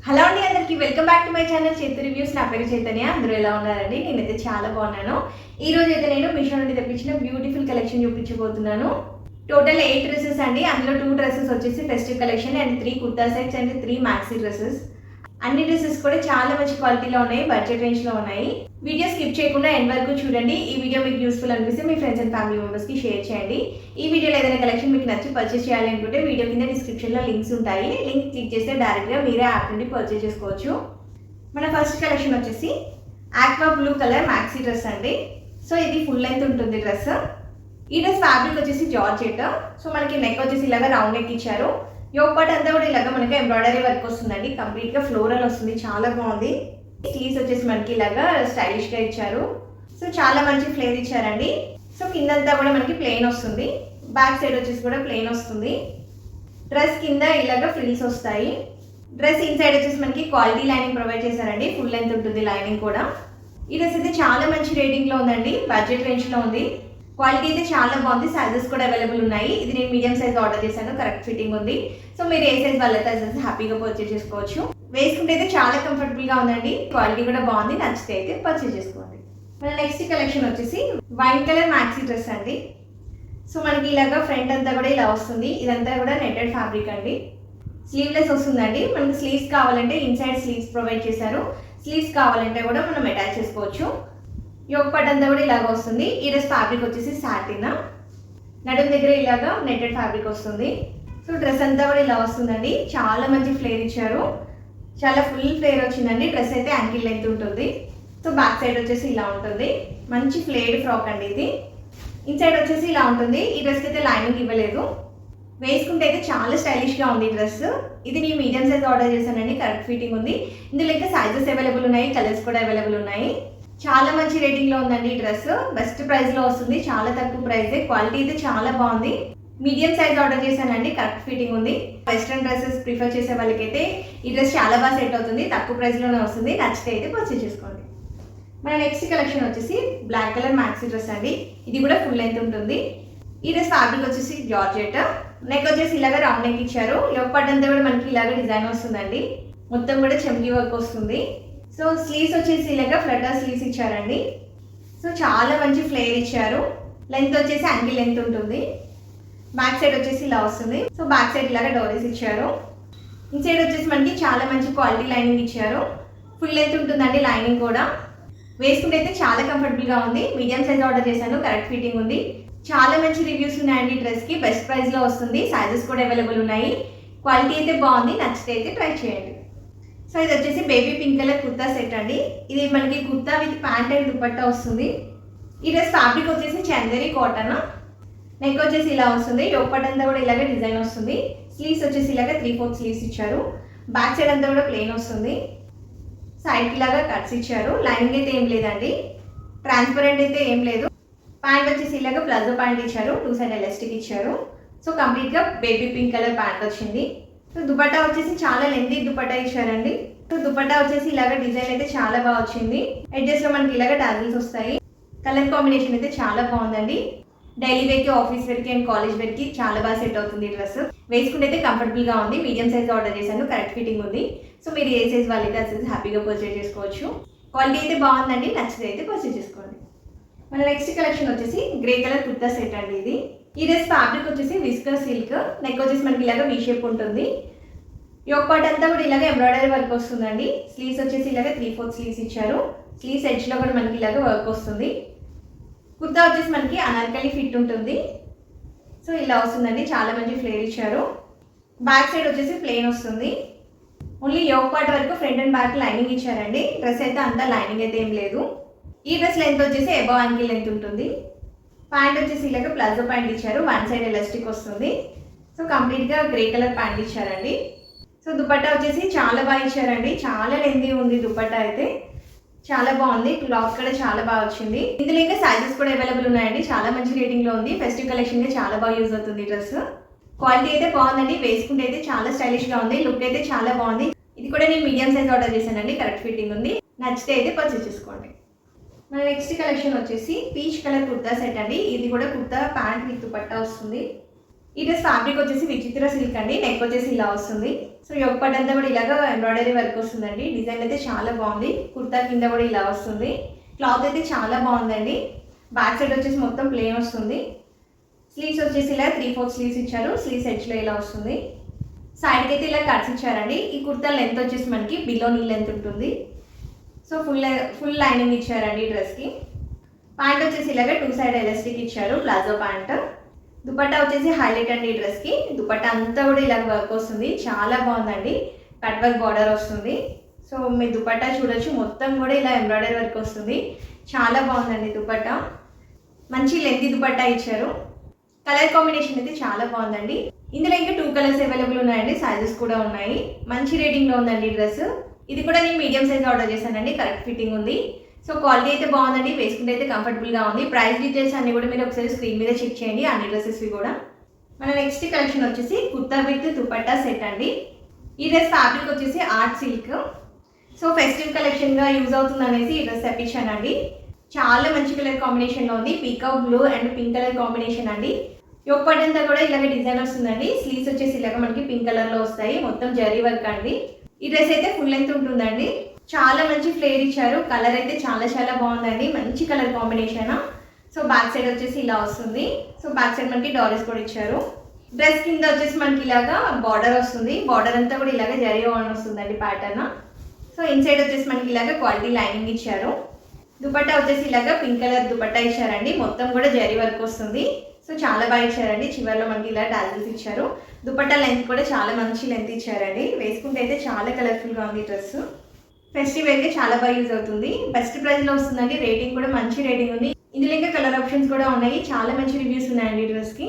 Hello అండి, అందరికీ welcome back to my channel చేతు రివ్యూస్. నా పేరు చైతన్య. అందరూ ఎలా ఉన్నారండి? నేనైతే చాలా బాగున్నాను. ఈ రోజు అయితే నేను మీషో నుండి తెప్పించిన బ్యూటిఫుల్ కలెక్షన్ చూపించబోతున్నాను. టోటల్ 8 డ్రెస్సెస్ అండి. అందులో 2 డ్రెస్సెస్ వచ్చేసి festive collection and 3 kurta sets and 3 maxi dresses. అన్ని డ్రెస్సెస్ కూడా చాలా మంచి క్వాలిటీలో ఉన్నాయి, బడ్జెట్ రేంజ్లో ఉన్నాయి. వీడియో స్కిప్ చేయకుండా ఎండ్ వరకు చూడండి. ఈ వీడియో మీకు యూస్ఫుల్ అనిపిస్తే మీ ఫ్రెండ్స్ అండ్ ఫ్యామిలీ మెంబర్స్కి షేర్ చేయండి. ఈ వీడియోలో ఏదైనా కలెక్షన్ మీకు నచ్చి పర్చేస్ చేయాలి అనుకుంటే వీడియో కింద డిస్క్రిప్షన్లో లింక్స్ ఉంటాయి. లింక్ క్లిక్ చేస్తే డైరెక్ట్గా మీరే యాప్ నుండి పర్చేస్ చేసుకోవచ్చు. మన ఫస్ట్ కలెక్షన్ వచ్చేసి aqua blue colour maxi dress అండి. సో ఇది ఫుల్ లెంత్ ఉంటుంది డ్రెస్. ఈ డ్రెస్ ఫ్యాబ్రిక్ వచ్చేసి జార్జెట్. సో మనకి నెక్ వచ్చేసి ఇలాగా రౌండ్ నెక్ ఇచ్చారు. యోక్ పార్ట్ అంతా కూడా ఇలాగా మనకి ఎంబ్రాయిడరీ వర్క్ వస్తుందండి. కంప్లీట్గా ఫ్లోరల్ వస్తుంది, చాలా బాగుంది. స్లీవ్స్ వచ్చేసి మనకి ఇలాగా స్టైలిష్గా ఇచ్చారు. సో చాలా మంచి ఫ్లేర్ ఇచ్చారండి. సో కిందంతా కూడా మనకి ప్లెయిన్ వస్తుంది, బ్యాక్ సైడ్ వచ్చేసి కూడా ప్లెయిన్ వస్తుంది. డ్రెస్ కింద ఇలాగా ఫ్రిల్స్ వస్తాయి. డ్రెస్ ఇన్సైడ్ వచ్చేసి మనకి క్వాలిటీ లైనింగ్ ప్రొవైడ్ చేశారండి. ఫుల్ లెంత్ ఉంటుంది లైనింగ్ కూడా. ఈ డ్రెస్ అయితే చాలా మంచి రేటింగ్లో ఉందండి, బడ్జెట్ రేంజ్లో ఉంది. క్వాలిటీ అయితే చాలా బాగుంది. సైజెస్ కూడా అవైలబుల్ ఉన్నాయి. ఇది నేను మీడియం సైజ్ ఆర్డర్ చేశాను, కరెక్ట్ ఫిట్టింగ్ ఉంది. సో మీరు ఏ సైజ్ వాళ్ళైతే సైజ్ హ్యాపీగా పర్చేస్ చేసుకోవచ్చు. వేసుకుంటే అయితే చాలా కంఫర్టబుల్గా ఉందండి. క్వాలిటీ కూడా బాగుంది. నచ్చితే అయితే పర్చేస్ చేసుకోండి. మన నెక్స్ట్ కలెక్షన్ వచ్చేసి వైట్ కలర్ మ్యాక్సీ డ్రెస్ అండి. సో మనకి ఇలాగా ఫ్రంట్ అంతా కూడా ఇలా వస్తుంది. ఇదంతా కూడా నెట్టెడ్ ఫ్యాబ్రిక్ అండి. స్లీవ్లెస్ వస్తుందండి. మనకి స్లీవ్స్ కావాలంటే ఇన్సైడ్ స్లీవ్స్ ప్రొవైడ్ చేశారు. స్లీవ్స్ కావాలంటే కూడా మనం అటాచ్ చేసుకోవచ్చు. యోక్ పార్ట్ అంతా కూడా ఇలాగ వస్తుంది. ఈ డ్రెస్ ఫ్యాబ్రిక్ వచ్చేసి సాటిన్. నడుము దగ్గర ఇలాగా నెట్టెడ్ ఫ్యాబ్రిక్ వస్తుంది. సో డ్రెస్ అంతా కూడా ఇలా వస్తుందండి. చాలా మంచి ఫ్లేర్ ఇచ్చారు, చాలా ఫుల్ ఫ్లేర్ వచ్చిందండి. డ్రెస్ అయితే యాంకిల్ లెంత్ ఉంటుంది. సో బ్యాక్ సైడ్ వచ్చేసి ఇలా ఉంటుంది. మంచి ఫ్లేర్డ్ ఫ్రాక్ అండి ఇది. ఇన్సైడ్ వచ్చేసి ఇలా ఉంటుంది. ఈ డ్రెస్కి అయితే లైనింగ్ ఇవ్వలేదు. వేసుకుంటే అయితే చాలా స్టైలిష్గా ఉంది ఈ డ్రెస్. ఇది నేను మీడియం సైజ్ ఆర్డర్ చేశానండి, కరెక్ట్ ఫిట్టింగ్ ఉంది. ఇందులో ఇంకా సైజెస్ అవైలబుల్ ఉన్నాయి, కలర్స్ కూడా అవైలబుల్ ఉన్నాయి. చాలా మంచి రేటింగ్లో ఉందండి ఈ డ్రెస్. బెస్ట్ ప్రైస్లో వస్తుంది, చాలా తక్కువ ప్రైసే. క్వాలిటీ అయితే చాలా బాగుంది. మీడియం సైజ్ ఆర్డర్ చేశానండి, కరెక్ట్ ఫిట్టింగ్ ఉంది. వెస్ట్రన్ డ్రెస్సెస్ ప్రిఫర్ చేసే వాళ్ళకైతే ఈ డ్రెస్ చాలా బాగా సెట్ అవుతుంది. తక్కువ ప్రైస్లోనే వస్తుంది. నచ్చితే అయితే పర్చేస్ చేసుకోండి. మన నెక్స్ట్ కలెక్షన్ వచ్చేసి బ్లాక్ కలర్ మ్యాక్సీ డ్రెస్ అండి. ఇది కూడా ఫుల్ లెంత్ ఉంటుంది. ఈ డ్రెస్ ఫ్యాబ్రిక్ వచ్చేసి జార్జెట్. నెక్ వచ్చేసి ఇలాగ రౌండ్ నెక్ ఇచ్చారు. యోక్ పార్ట్ అంతా కూడా మనకి ఇలాగ డిజైన్ వస్తుందండి. మొత్తం కూడా చెమ్కి వర్క్ వస్తుంది. సో స్లీవ్స్ వచ్చేసి ఇలాగ ఫ్లటర్ స్లీవ్స్ ఇచ్చారండి. సో చాలా మంచి ఫ్లేర్ ఇచ్చారు. లెంత్ వచ్చేసి యాంకిల్ లెంత్ ఉంటుంది. బ్యాక్ సైడ్ వచ్చేసి ఇలా వస్తుంది. సో బ్యాక్ సైడ్ ఇలాగ డోరీస్ ఇచ్చారు. ఇన్సైడ్ వచ్చేసి మనకి చాలా మంచి క్వాలిటీ లైనింగ్ ఇచ్చారు. ఫుల్ లెంత్ ఉంటుందండి లైనింగ్ కూడా. వేసుకుంటే అయితే చాలా కంఫర్టబుల్గా ఉంది. మీడియం సైజ్ ఆర్డర్ చేశాను, కరెక్ట్ ఫిట్టింగ్ ఉంది. చాలా మంచి రివ్యూస్ ఉన్నాయండి డ్రెస్కి. బెస్ట్ ప్రైస్లో వస్తుంది. సైజెస్ కూడా అవైలబుల్ ఉన్నాయి. క్వాలిటీ అయితే బాగుంది. నచ్చితే అయితే ట్రై చేయండి. సో ఇది వచ్చేసి baby pink colour kurta set అండి. ఇది మనకి kurta with pant and dupatta వస్తుంది. ఈ డ్రెస్ ఫ్యాబ్రిక్ వచ్చేసి చందేరి కాటన్. నెక్ వచ్చేసి ఇలా వస్తుంది. యోక్ పార్ట్ అంతా కూడా ఇలాగే డిజైన్ వస్తుంది. స్లీవ్స్ వచ్చేసి ఇలాగ 3/4 స్లీవ్స్ ఇచ్చారు. బ్యాక్ సైడ్ అంతా కూడా ప్లెయిన్ వస్తుంది. సైడ్కి ఇలాగా కట్స్ ఇచ్చారు. లైనింగ్ అయితే ఏం లేదండి, ట్రాన్స్పరెంట్ అయితే ఏం లేదు. ప్యాంట్ వచ్చేసి ఇలాగ ప్లాజో ప్యాంట్ ఇచ్చారు. 2 సైడ్ ఎలాస్టిక్ ఇచ్చారు. సో కంప్లీట్గా బేబీ పింక్ కలర్ ప్యాంట్ వచ్చింది. సో దుపట్టా వచ్చేసి చాలా లెంతీ దుపట్టా ఇచ్చారండి. సో దుపట్టా వచ్చేసి ఇలాగ డిజైన్ అయితే చాలా బాగా వచ్చింది. ఎడ్జెస్లో మనకి ఇలాగ టాజిల్స్ వస్తాయి. కలర్ కాంబినేషన్ అయితే చాలా బాగుందండి. డైలీ వేర్కి, ఆఫీస్ వేర్కి అండ్ కాలేజ్ వేర్కి చాలా బాగా సెట్ అవుతుంది ఈ డ్రెస్. వేసుకుంటే అయితే కంఫర్టబుల్గా ఉంది. మీడియం సైజ్ ఆర్డర్ చేశాను, కరెక్ట్ ఫిట్టింగ్ ఉంది. సో మీరు ఏ సైజ్ వాళ్ళైతే ఆ సైజ్ హ్యాపీగా పర్చేస్ చేసుకోవచ్చు. క్వాలిటీ అయితే బాగుందండి. నచ్చితే అయితే పర్చేస్ చేసుకోండి. మన నెక్స్ట్ కలెక్షన్ వచ్చేసి గ్రే కలర్ కుర్తా సెట్ అండి. ఇది ఈ డ్రెస్ ఫ్యాబ్రిక్ వచ్చేసి విస్కర్ సిల్క్. నెక్ వచ్చేసి మనకి ఇలాగ వీ షేప్ ఉంటుంది. యోక్ పార్ట్ అంతా కూడా ఇలాగ ఎంబ్రాయిడరీ వర్క్ వస్తుందండి. స్లీవ్స్ వచ్చేసి ఇలాగ 3/4 స్లీవ్స్ ఇచ్చారు. స్లీవ్స్ ఎడ్జ్లో కూడా మనకి ఇలాగ వర్క్ వస్తుంది. కుర్తా వచ్చేసి మనకి అనార్కలి ఫిట్ ఉంటుంది. సో ఇలా వస్తుందండి. చాలా మంచి ఫ్లేర్ ఇచ్చారు. బ్యాక్ సైడ్ వచ్చేసి ప్లెయిన్ వస్తుంది. ఓన్లీ యోక్ పార్ట్ వరకు ఫ్రంట్ అండ్ బ్యాక్ లైనింగ్ ఇచ్చారండి. డ్రెస్ అయితే అంతా లైనింగ్ అయితే ఏం లేదు. ఈ డ్రెస్ లెంత్ వచ్చేసి అబవ్ యాంకిల్ లెంత్ ఉంటుంది. ప్యాంట్ వచ్చేసి ఇలాగ ప్లాజో ప్యాంట్ ఇచ్చారు. 1 సైడ్ ఎలాస్టిక్ వస్తుంది. సో కంప్లీట్గా గ్రే కలర్ ప్యాంట్ ఇచ్చారండి. సో దుపట్టా వచ్చేసి చాలా బాగా ఇచ్చారండి. చాలా లెంతీ ఉంది దుపట్టా అయితే, చాలా బాగుంది. క్లాత్ కూడా చాలా బాగా వచ్చింది. ఇందులో ఇంకా సైజెస్ కూడా అవైలబుల్ ఉన్నాయండి. చాలా మంచి రేటింగ్లో ఉంది. ఫెస్టివ్ కలెక్షన్గా చాలా బాగా యూజ్ అవుతుంది డ్రెస్. క్వాలిటీ అయితే బాగుందండి. వేసుకుంటే అయితే చాలా స్టైలిష్గా ఉంది. లుక్ అయితే చాలా బాగుంది. ఇది కూడా నేను మీడియం సైజ్ ఆర్డర్ చేశానండి, కరెక్ట్ ఫిట్టింగ్ ఉంది. నచ్చితే అయితే పర్చేస్ చేసుకోండి. మన నెక్స్ట్ కలెక్షన్ వచ్చేసి పీచ్ కలర్ కుర్తా సెట్ అండి. ఇది కూడా కుర్తా ప్యాంట్ విత్ దుపట్టా వస్తుంది. ఈ డ్రెస్ ఫ్యాబ్రిక్ వచ్చేసి విచిత్ర సిల్క్ అండి. నెక్ వచ్చేసి ఇలా వస్తుంది. సో యోక్ పార్ట్ అంతా కూడా ఇలాగా ఎంబ్రాయిడరీ వర్క్ వస్తుందండి. డిజైన్ అయితే చాలా బాగుంది. కుర్తా కింద కూడా ఇలా వస్తుంది. క్లాత్ అయితే చాలా బాగుందండి. బ్యాక్ సైడ్ వచ్చేసి మొత్తం ప్లెయిన్ వస్తుంది. స్లీవ్స్ వచ్చేసి ఇలా 3/4 స్లీవ్స్ ఇచ్చారు. స్లీవ్స్ ఎడ్జ్లో ఇలా వస్తుంది. సైడ్కి అయితే ఇలా కట్స్ ఇచ్చారండి. ఈ కుర్తా లెంత్ వచ్చేసి మనకి బిలో నీ లెంత్ ఉంటుంది. సో ఫుల్ లైనింగ్ ఇచ్చారండి ఈ డ్రెస్కి. ప్యాంట్ వచ్చేసి ఇలాగ 2 సైడ్ ఎలాస్టిక్ ఇచ్చారు. Palazzo pant. దుపట్టా వచ్చేసి హైలైట్ అండి ఈ డ్రెస్కి. దుపట్టా అంతా కూడా ఇలాగ వర్క్ వస్తుంది. చాలా బాగుందండి. కట్ వర్క్ బార్డర్ వస్తుంది. సో మీ దుపట్టా చూడొచ్చు, మొత్తం కూడా ఇలా ఎంబ్రాయిడరీ వర్క్ వస్తుంది. చాలా బాగుందండి దుపట్టా. మంచి లెంతీ దుపట్టా ఇచ్చారు. కలర్ కాంబినేషన్ అయితే చాలా బాగుందండి. ఇందులో ఇంకా 2 కలర్స్ అవైలబుల్ ఉన్నాయండి. సైజెస్ కూడా ఉన్నాయి. మంచి రేటింగ్లో ఉందండి ఈ డ్రెస్. ఇది కూడా నేను మీడియం సైజ్ ఆర్డర్ చేశానండి. కరెక్ట్ ఫిట్టింగ్ ఉంది. సో క్వాలిటీ అయితే బాగుందండి. వేసుకుంటే అయితే కంఫర్టబుల్గా ఉంది. ప్రైస్ డీటెయిల్స్ అన్ని కూడా మీరు ఒకసారి స్క్రీన్ మీద చెక్ చేయండి. అన్ని డ్రెస్సెస్వి కూడా. మన నెక్స్ట్ కలెక్షన్ వచ్చేసి కుర్తా విత్ దుపట్టా సెట్ అండి. ఈ డ్రెస్ ఫ్యాబ్రిక్ వచ్చేసి ఆర్ట్ సిల్క్. సో ఫెస్టివ్ కలెక్షన్గా యూజ్ అవుతుంది అనేసి ఈ డ్రెస్ తెప్పించానండి. చాలా మంచి కలర్ కాంబినేషన్లో ఉంది. Peacock blue and pink colour combination అండి. యోక్ పార్ట్ అంతా కూడా ఇలాగ డిజైన్ వస్తుందండి. స్లీవ్స్ వచ్చేసి ఇలాగ మనకి పింక్ కలర్లో వస్తాయి. మొత్తం జరీ వర్క్ అండి. ఈ డ్రెస్ అయితే ఫుల్ లెంత్ ఉంటుందండి. చాలా మంచి ఫ్లేర్ ఇచ్చారు. కలర్ అయితే చాలా బాగుందండి. మంచి colour combination. So back side వచ్చేసి ఇలా వస్తుంది. సో బ్యాక్ సైడ్ మనకి డాలర్స్ కూడా ఇచ్చారు. డ్రెస్ కింద వచ్చేసి మనకి ఇలాగా బార్డర్ వస్తుంది. బార్డర్ అంతా కూడా ఇలాగ జరీ ఆన్ వస్తుందండి ప్యాటర్న్. సో ఇన్సైడ్ వచ్చేసి మనకి ఇలాగ క్వాలిటీ లైనింగ్ ఇచ్చారు. దుపట్టా వచ్చేసి ఇలాగ పింక్ కలర్ దుపట్టా ఇచ్చారండి. మొత్తం కూడా జరీ వర్క్ వస్తుంది. సో చాలా బాగా ఇచ్చారండి. చివరిలో మనకి ఇలా డాజిల్స్ ఇచ్చారు. దుపట్టా లెంత్ కూడా చాలా మంచి లెంత్ ఇచ్చారండి. వేసుకుంటే అయితే చాలా కలర్ఫుల్గా ఉంది డ్రెస్. ఫెస్టివ్ అయితే చాలా బాగా యూజ్ అవుతుంది. బెస్ట్ ప్రైస్లో వస్తుందండి. రేటింగ్ కూడా మంచి రేటింగ్ ఉంది. ఇందులో ఇంకా కలర్ ఆప్షన్స్ కూడా ఉన్నాయి. చాలా మంచి రివ్యూస్ ఉన్నాయండి డ్రెస్కి.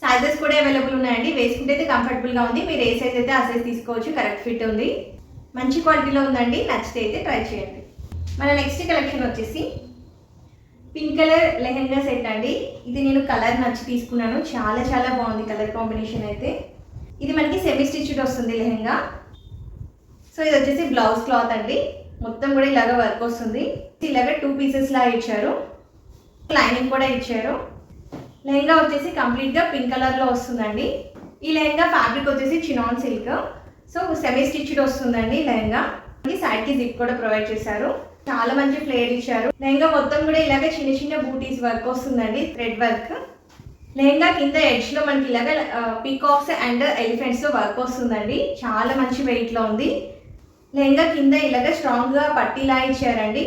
సైజెస్ కూడా అవైలబుల్ ఉన్నాయండి. వేసుకుంటే అయితే కంఫర్టబుల్గా ఉంది. మీరు ఏ సైజ్ అయితే ఆ సైజ్ తీసుకోవచ్చు. కరెక్ట్ ఫిట్ ఉంది. మంచి క్వాలిటీలో ఉందండి. నచ్చితే అయితే ట్రై చేయండి. మన నెక్స్ట్ కలెక్షన్ వచ్చేసి పింక్ కలర్ లెహెంగా సెట్ అండి. ఇది నేను కలర్ నచ్చి తీసుకున్నాను. చాలా బాగుంది కలర్ కాంబినేషన్ అయితే. ఇది మనకి సెమీ స్టిచ్డ్ వస్తుంది లెహెంగా. సో ఇది వచ్చేసి బ్లౌజ్ క్లాత్ అండి. మొత్తం కూడా ఇలాగ వర్క్ వస్తుంది. ఇలాగ 2 పీసెస్ లా ఇచ్చారు. లైనింగ్ కూడా ఇచ్చారు. లెహెంగా వచ్చేసి కంప్లీట్గా పింక్ కలర్లో వస్తుందండి. ఈ లెహెంగా ఫ్యాబ్రిక్ వచ్చేసి chinon silk. So semi stitched వస్తుందండి లెహెంగా. సైడ్కి జిప్ కూడా ప్రొవైడ్ చేశారు. చాలా మంచి ఫ్లేర్ ఇచ్చారు. లెహంగా మొత్తం కూడా ఇలాగ చిన్న బూటీస్ వర్క్ వస్తుందండి. Thread work. లెహంగా కింద ఎడ్జ్లో మనకి ఇలాగ పీకాక్స్ అండ్ ఎలిఫెంట్స్ వర్క్ వస్తుందండి. చాలా మంచి వెయిట్లో ఉంది. లెహంగా కింద ఇలాగ స్ట్రాంగ్గా పట్టీలా ఇచ్చారండి.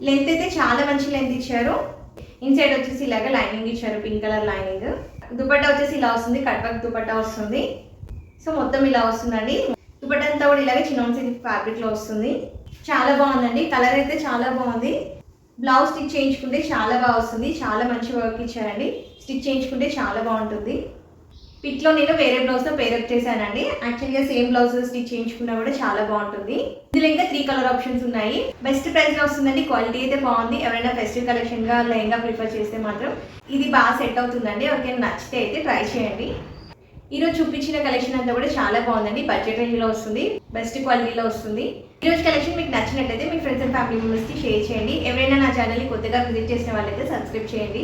లెంత్ అయితే చాలా మంచి లెంత్ ఇచ్చారు. ఇన్సైడ్ వచ్చేసి ఇలాగ లైనింగ్ ఇచ్చారు. Pink colour lining. దుపట్టా వచ్చేసి ఇలా వస్తుంది. కట్ వర్క్ దుపట్టా వస్తుంది. సో మొత్తం ఇలా వస్తుందండి. దుపట్టా అంతా కూడా ఇలాగే చినాన్ సిల్క్ ఫ్యాబ్రిక్లో వస్తుంది. చాలా బాగుందండి. కలర్ అయితే చాలా బాగుంది. బ్లౌజ్ స్టిచ్ చేయించుకుంటే చాలా బాగా వస్తుంది. చాలా మంచి వర్క్ ఇచ్చారండి. స్టిచ్ చేయించుకుంటే చాలా బాగుంటుంది. పిక్లో నేను వేరే బ్లౌజ్తో పేరప్ చేశానండి. యాక్చువల్గా సేమ్ బ్లౌజ్ స్టిచ్ చేయించుకున్నా కూడా చాలా బాగుంటుంది. ఇందులో ఇంకా 3 కలర్ ఆప్షన్స్ ఉన్నాయి. బెస్ట్ ప్రైస్లో వస్తుందండి. క్వాలిటీ అయితే బాగుంది. ఎవరైనా ఫెస్టివ్ కలెక్షన్గా లెహంగా ప్రిఫర్ చేస్తే మాత్రం ఇది బాగా సెట్ అవుతుందండి. ఎవరికైనా నచ్చితే అయితే ట్రై చేయండి. ఈరోజు చూపించిన కలెక్షన్ అంతా కూడా చాలా బాగుందండి. బడ్జెట్ రేంజ్లో వస్తుంది. బెస్ట్ క్వాలిటీలో వస్తుంది. ఈరోజు కలెక్షన్ మీకు నచ్చినట్లయితే మీ ఫ్రెండ్స్ అండ్ ఫ్యామిలీ మెంబర్స్కి షేర్ చేయండి. ఎవరైనా నా ఛానల్ని కొత్తగా విజిట్ చేసిన వాళ్ళైతే సబ్స్క్రైబ్ చేయండి.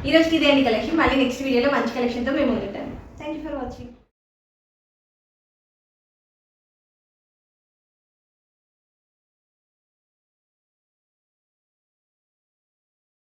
ఈరోజుకి ఇదే అండి కలెక్షన్. మళ్ళీ నెక్స్ట్ వీడియోలో మంచి కలెక్షన్తో మేము ఉంటాను. Thank you for watching.